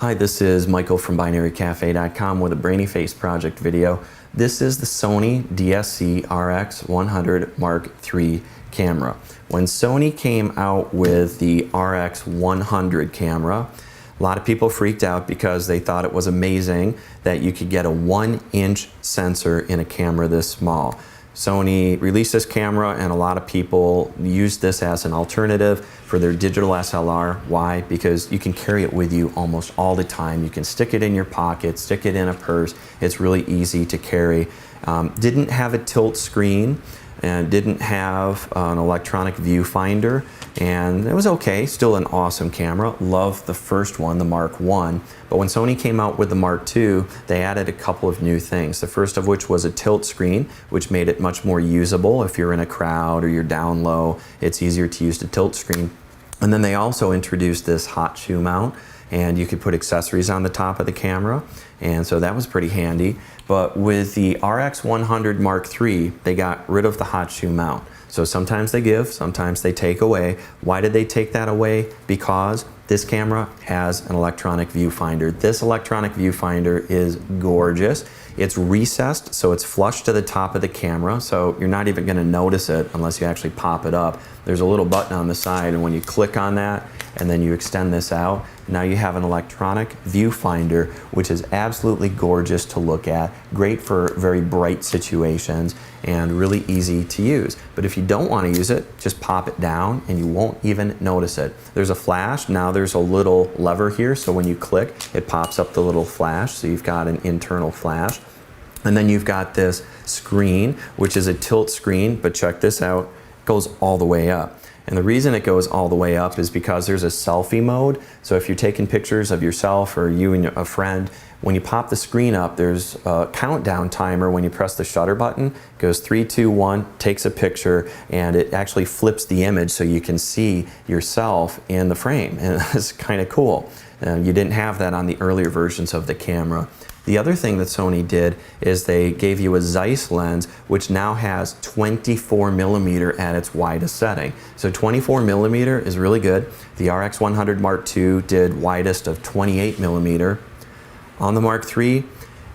Hi, this is Michael from binarycafe.com with a Brainy Face Project video. This is the Sony DSC RX100 Mark III camera. When Sony came out with the RX100 camera, a lot of people freaked out because they thought it was amazing that you could get a 1-inch sensor in a camera this small. Sony released this camera and a lot of people used this as an alternative for their digital SLR. Why? Because you can carry it with you almost all the time. You can stick it in your pocket, stick it in a purse. It's really easy to carry. Didn't have a tilt screen and didn't have an electronic viewfinder, and it was okay, still an awesome camera. Loved the first one, the Mark I, but when Sony came out with the Mark II, they added a couple of new things. The first of which was a tilt screen, which made it much more usable. If you're in a crowd or you're down low, it's easier to use the tilt screen. And then they also introduced this hot shoe mount, and you could put accessories on the top of the camera, and so that was pretty handy. But with the RX100 Mark III, they got rid of the hot shoe mount. So sometimes they give, sometimes they take away. Why did they take that away? Because this camera has an electronic viewfinder. This electronic viewfinder is gorgeous. It's recessed, so it's flush to the top of the camera, so you're not even gonna notice it unless you actually pop it up. There's a little button on the side, and when you click on that, and then you extend this out, now you have an electronic viewfinder, which is absolutely gorgeous to look at, great for very bright situations, and really easy to use. But if you don't want to use it, just pop it down and you won't even notice it. There's a flash. Now there's a little lever here, so when you click, it pops up the little flash, so you've got an internal flash. And then you've got this screen, which is a tilt screen, but check this out, it goes all the way up. And the reason it goes all the way up is because there's a selfie mode. So if you're taking pictures of yourself or you and a friend, when you pop the screen up, there's a countdown timer. When you press the shutter button, it goes 3, 2, 1, takes a picture, and it actually flips the image so you can see yourself in the frame. And it's kind of cool. You didn't have that on the earlier versions of the camera. The other thing that Sony did is they gave you a Zeiss lens, which now has 24mm at its widest setting. So 24mm is really good. The RX100 Mark II did widest of 28mm. On the Mark III,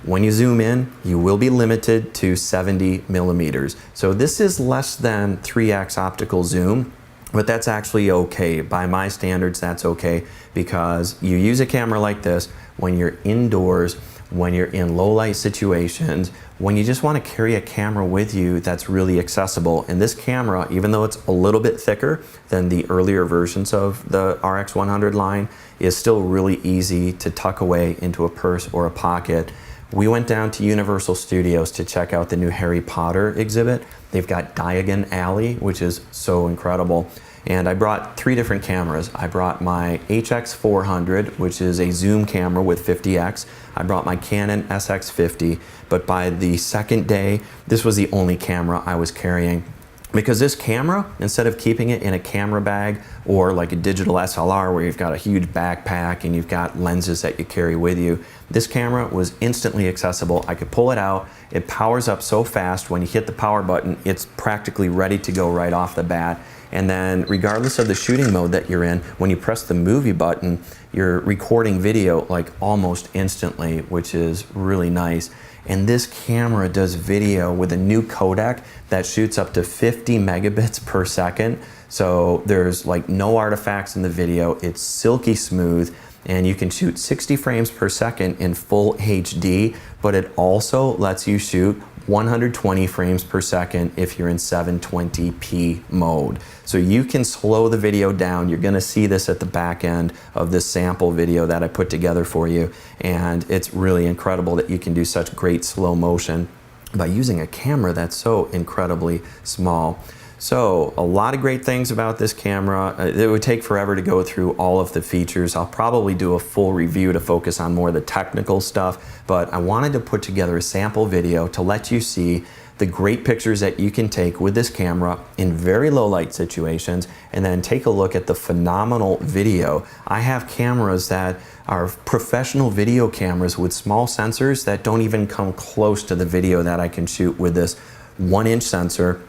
when you zoom in, you will be limited to 70mm. So this is less than 3x optical zoom, but that's actually okay. By my standards, that's okay, because you use a camera like this when you're indoors, when you're in low light situations, when you just want to carry a camera with you that's really accessible. And this camera, even though it's a little bit thicker than the earlier versions of the RX100 line, is still really easy to tuck away into a purse or a pocket. We went down to Universal Studios to check out the new Harry Potter exhibit. They've got Diagon Alley, which is so incredible. And I brought 3 different cameras. I brought my HX400, which is a zoom camera with 50x. I brought my Canon SX50, but by the second day, this was the only camera I was carrying. Because this camera, instead of keeping it in a camera bag or like a digital SLR where you've got a huge backpack and you've got lenses that you carry with you, this camera was instantly accessible. I could pull it out. It powers up so fast. When you hit the power button, it's practically ready to go right off the bat. And then regardless of the shooting mode that you're in, when you press the movie button, you're recording video like almost instantly, which is really nice. And this camera does video with a new codec that shoots up to 50 megabits per second. So there's like no artifacts in the video. It's silky smooth, and you can shoot 60 frames per second in full HD, but it also lets you shoot 120 frames per second if you're in 720p mode. So you can slow the video down. You're gonna see this at the back end of this sample video that I put together for you. And it's really incredible that you can do such great slow motion by using a camera that's so incredibly small. So a lot of great things about this camera. It would take forever to go through all of the features. I'll probably do a full review to focus on more of the technical stuff, but I wanted to put together a sample video to let you see the great pictures that you can take with this camera in very low light situations, and then take a look at the phenomenal video. I have cameras that are professional video cameras with small sensors that don't even come close to the video that I can shoot with this 1-inch sensor.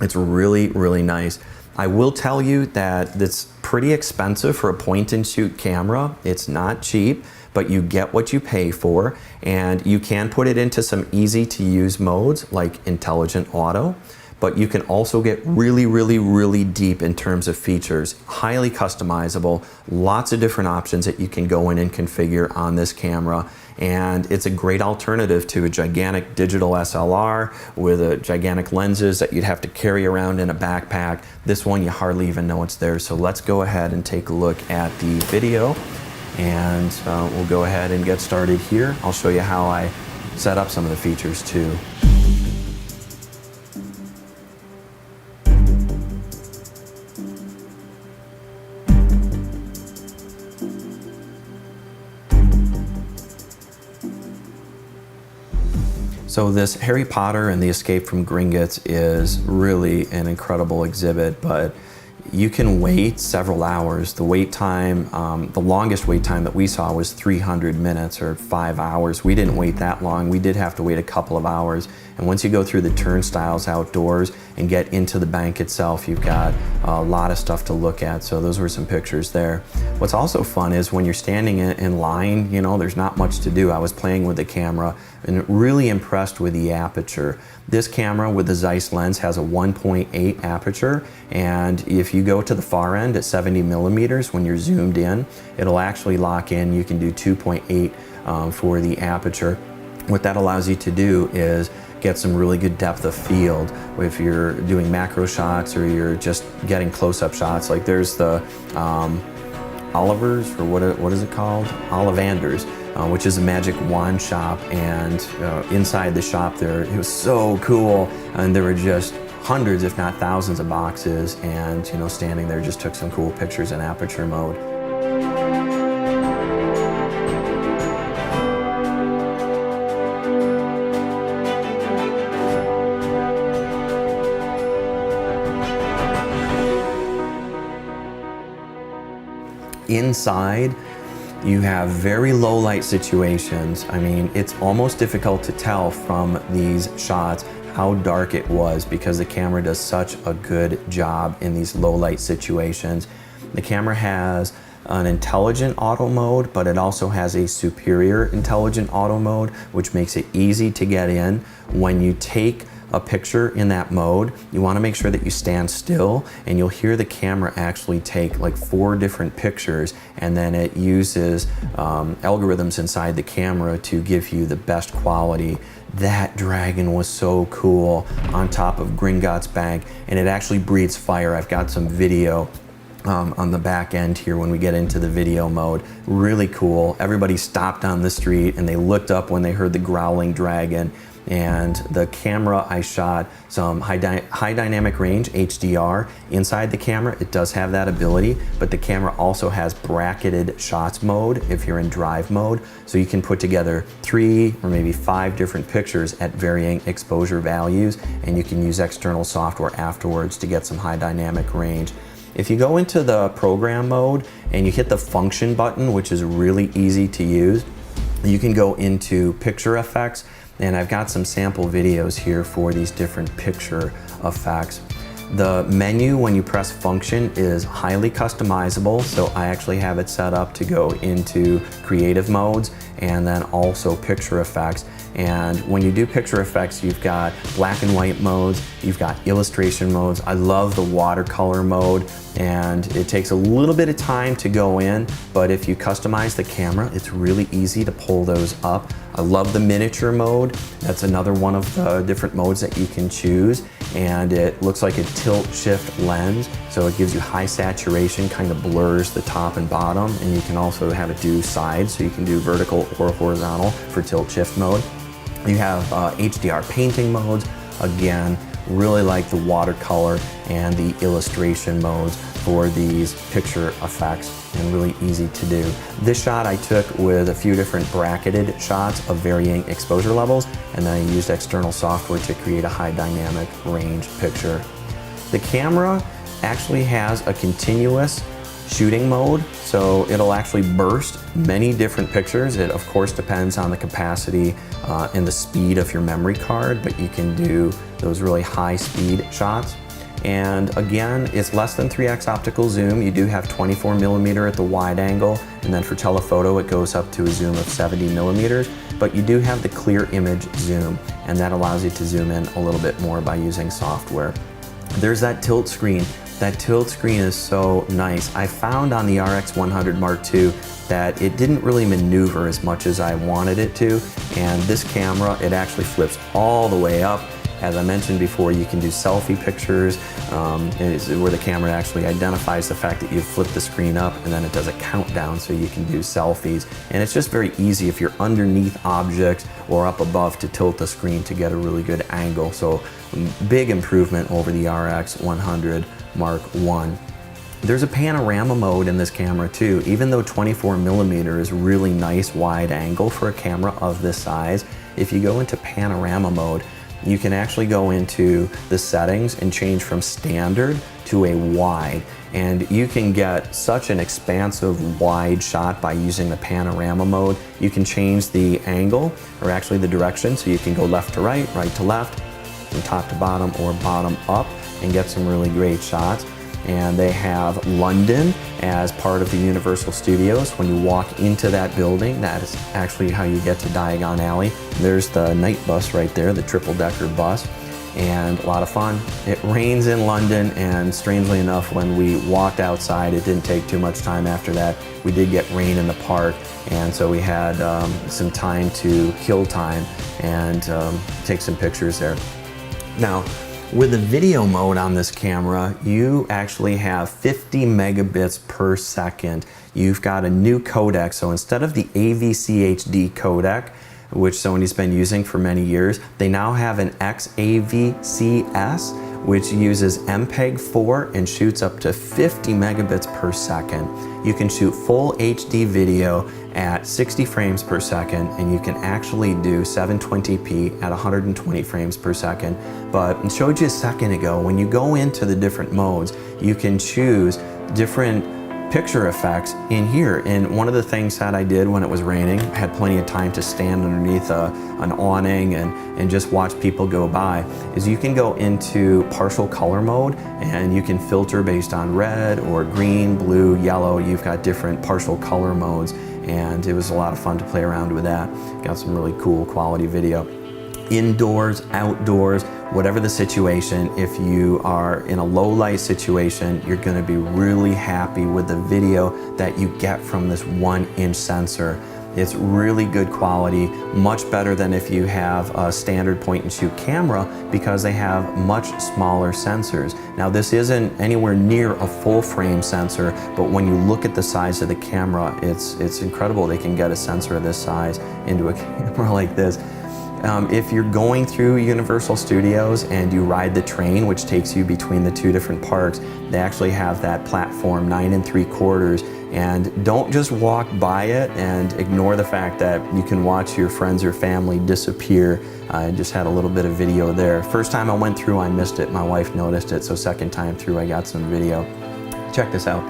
It's really, really nice. I will tell you that it's pretty expensive for a point and shoot camera. It's not cheap, but you get what you pay for, and you can put it into some easy to use modes like intelligent auto. But you can also get really deep in terms of features, highly customizable, lots of different options that you can go in and configure on this camera. And it's a great alternative to a gigantic digital SLR with gigantic lenses that you'd have to carry around in a backpack. This one, you hardly even know it's there. So let's go ahead and take a look at the video, and we'll go ahead and get started here. I'll show you how I set up some of the features too. So this Harry Potter and the Escape from Gringotts is really an incredible exhibit, but you can wait several hours. The wait time, the longest wait time that we saw was 300 minutes or 5 hours. We didn't wait that long. We did have to wait a couple of hours. And once you go through the turnstiles outdoors and get into the bank itself, you've got a lot of stuff to look at. So those were some pictures there. What's also fun is when you're standing in line, you know, there's not much to do. I was playing with the camera and really impressed with the aperture. This camera with the Zeiss lens has a 1.8 aperture, and if you go to the far end at 70 millimeters, when you're zoomed in, it'll actually lock in. You can do 2.8 for the aperture. What that allows you to do is get some really good depth of field if you're doing macro shots or you're just getting close-up shots. Like there's the Oliver's, or what is it called? Ollivanders, which is a magic wand shop, and inside the shop there, it was so cool, and there were just hundreds, if not thousands, of boxes, and you know, standing there just took some cool pictures in aperture mode. Inside, you have very low light situations. I mean, it's almost difficult to tell from these shots how dark it was because the camera does such a good job in these low light situations. The camera has an intelligent auto mode, but it also has a superior intelligent auto mode, which makes it easy to get in. When you take a picture in that mode, you want to make sure that you stand still, and you'll hear the camera actually take like 4 different pictures, and then it uses algorithms inside the camera to give you the best quality. That dragon was so cool on top of Gringotts Bank, and it actually breathes fire. I've got some video on the back end here when we get into the video mode. Really cool. Everybody stopped on the street and they looked up when they heard the growling dragon. And the camera, I shot some high dynamic range, HDR, inside the camera. It does have that ability, but the camera also has bracketed shots mode if you're in drive mode. So you can put together 3 or maybe 5 different pictures at varying exposure values, and you can use external software afterwards to get some high dynamic range. If you go into the program mode and you hit the function button, which is really easy to use, you can go into picture effects. And I've got some sample videos here for these different picture effects. The menu, when you press function, is highly customizable. So I actually have it set up to go into creative modes and then also picture effects. And when you do picture effects, you've got black and white modes, you've got illustration modes. I love the watercolor mode, and it takes a little bit of time to go in, but if you customize the camera, it's really easy to pull those up. I love the miniature mode. That's another one of the different modes that you can choose, and it looks like a tilt shift lens, so it gives you high saturation, kind of blurs the top and bottom, and you can also have it do sides, so you can do vertical or horizontal for tilt shift mode. You have HDR painting modes. Again, really like the watercolor and the illustration modes for these picture effects, and really easy to do. This shot I took with a few different bracketed shots of varying exposure levels, and then I used external software to create a high dynamic range picture. The camera actually has a continuous shooting mode, so it'll actually burst many different pictures. It of course depends on the capacity and the speed of your memory card, but you can do those really high speed shots. And again, it's less than 3x optical zoom. You do have 24mm at the wide angle, and then for telephoto it goes up to a zoom of 70mm, but you do have the clear image zoom, and that allows you to zoom in a little bit more by using software. There's that tilt screen. That tilt screen is so nice. I found on the RX100 Mark II that it didn't really maneuver as much as I wanted it to, and this camera, it actually flips all the way up. As I mentioned before, you can do selfie pictures, where the camera actually identifies the fact that you've flipped the screen up, and then it does a countdown so you can do selfies. And it's just very easy if you're underneath objects or up above to tilt the screen to get a really good angle. So big improvement over the RX100 Mark I. There's a panorama mode in this camera too. Even though 24mm is really nice wide angle for a camera of this size, if you go into panorama mode, you can actually go into the settings and change from standard to a wide, and you can get such an expansive wide shot by using the panorama mode. You can change the angle, or actually the direction, so you can go left to right, right to left, from top to bottom, or bottom up, and get some really great shots. And they have London as part of the Universal Studios. When you walk into that building, that is actually how you get to Diagon Alley. There's the night bus right there, the triple-decker bus, and a lot of fun. It rains in London, and strangely enough, when we walked outside, it didn't take too much time after that. We did get rain in the park, and so we had some time to kill time and take some pictures there. Now, with the video mode on this camera, you actually have 50 megabits per second. You've got a new codec, so instead of the AVC HD codec, which Sony's been using for many years, they now have an XAVC S, which uses MPEG-4 and shoots up to 50 megabits per second. You can shoot full HD video at 60 frames per second, and you can actually do 720p at 120 frames per second. But I showed you a second ago, when you go into the different modes, you can choose different picture effects in here. And one of the things that I did when it was raining, I had plenty of time to stand underneath an awning and just watch people go by, is you can go into partial color mode, and you can filter based on red or green, blue, yellow. You've got different partial color modes, and it was a lot of fun to play around with that. Got some really cool quality video. Indoors, outdoors, whatever the situation, if you are in a low light situation, you're going to be really happy with the video that you get from this 1-inch sensor. It's really good quality, much better than if you have a standard point and shoot camera, because they have much smaller sensors. Now, this isn't anywhere near a full frame sensor, but when you look at the size of the camera, it's incredible they can get a sensor of this size into a camera like this. If you're going through Universal Studios and you ride the train, which takes you between the two different parks, they actually have that platform 9 3/4, and don't just walk by it and ignore the fact that you can watch your friends or family disappear. I just had a little bit of video there. First time I went through, I missed it. My wife noticed it, so second time through, I got some video. Check this out.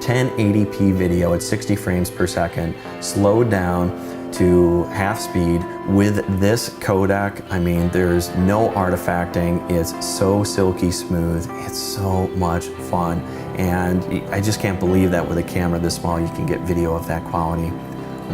1080p video at 60 frames per second, slowed down to half speed with this codec. I mean, there's no artifacting. It's so silky smooth. It's so much fun. And I just can't believe that with a camera this small, you can get video of that quality.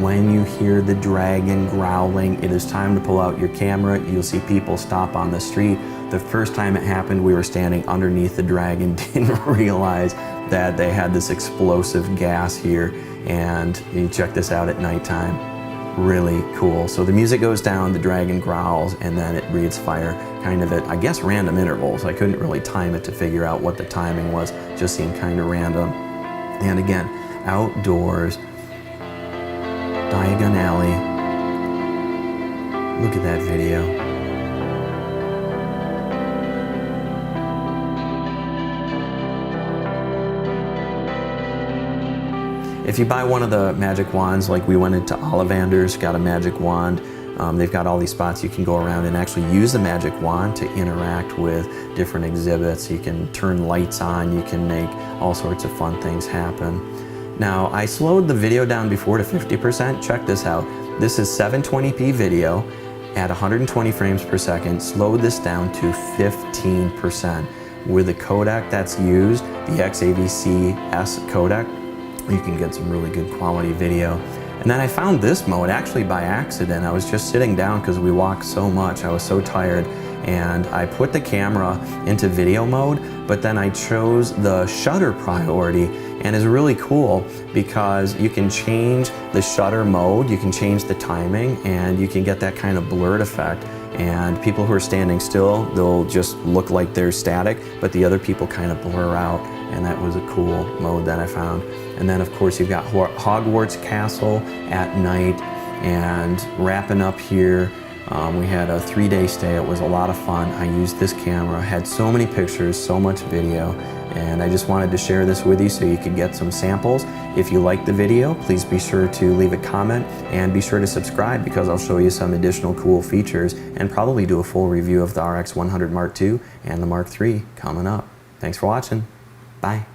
When you hear the dragon growling, it is time to pull out your camera. You'll see people stop on the street. The first time it happened, we were standing underneath the dragon, didn't realize that they had this explosive gas here. And you check this out at nighttime. Really cool. So the music goes down, the dragon growls, and then it breathes fire, kind of at, I guess, random intervals. I couldn't really time it to figure out what the timing was, just seemed kind of random. And again, outdoors, Diagon Alley. Look at that video. If you buy one of the magic wands, like we went into Ollivander's, got a magic wand. They've got all these spots you can go around and actually use the magic wand to interact with different exhibits. You can turn lights on, you can make all sorts of fun things happen. Now, I slowed the video down before to 50%. Check this out. This is 720p video at 120 frames per second. Slowed this down to 15%. with the codec that's used, the XAVC S codec, you can get some really good quality video. And then I found this mode actually by accident. I was just sitting down because we walked so much, I was so tired, and I put the camera into video mode, but then I chose the shutter priority, and it's really cool because you can change the shutter mode, you can change the timing, and you can get that kind of blurred effect. And people who are standing still, they'll just look like they're static, but the other people kind of blur out, and that was a cool mode that I found. And then of course you've got Hogwarts Castle at night, and wrapping up here, we had a 3-day stay. It was a lot of fun. I used this camera, had so many pictures, so much video, and I just wanted to share this with you so you could get some samples. If you liked the video, please be sure to leave a comment and be sure to subscribe, because I'll show you some additional cool features and probably do a full review of the RX100 Mark II and the Mark III coming up. Thanks for watching. Bye.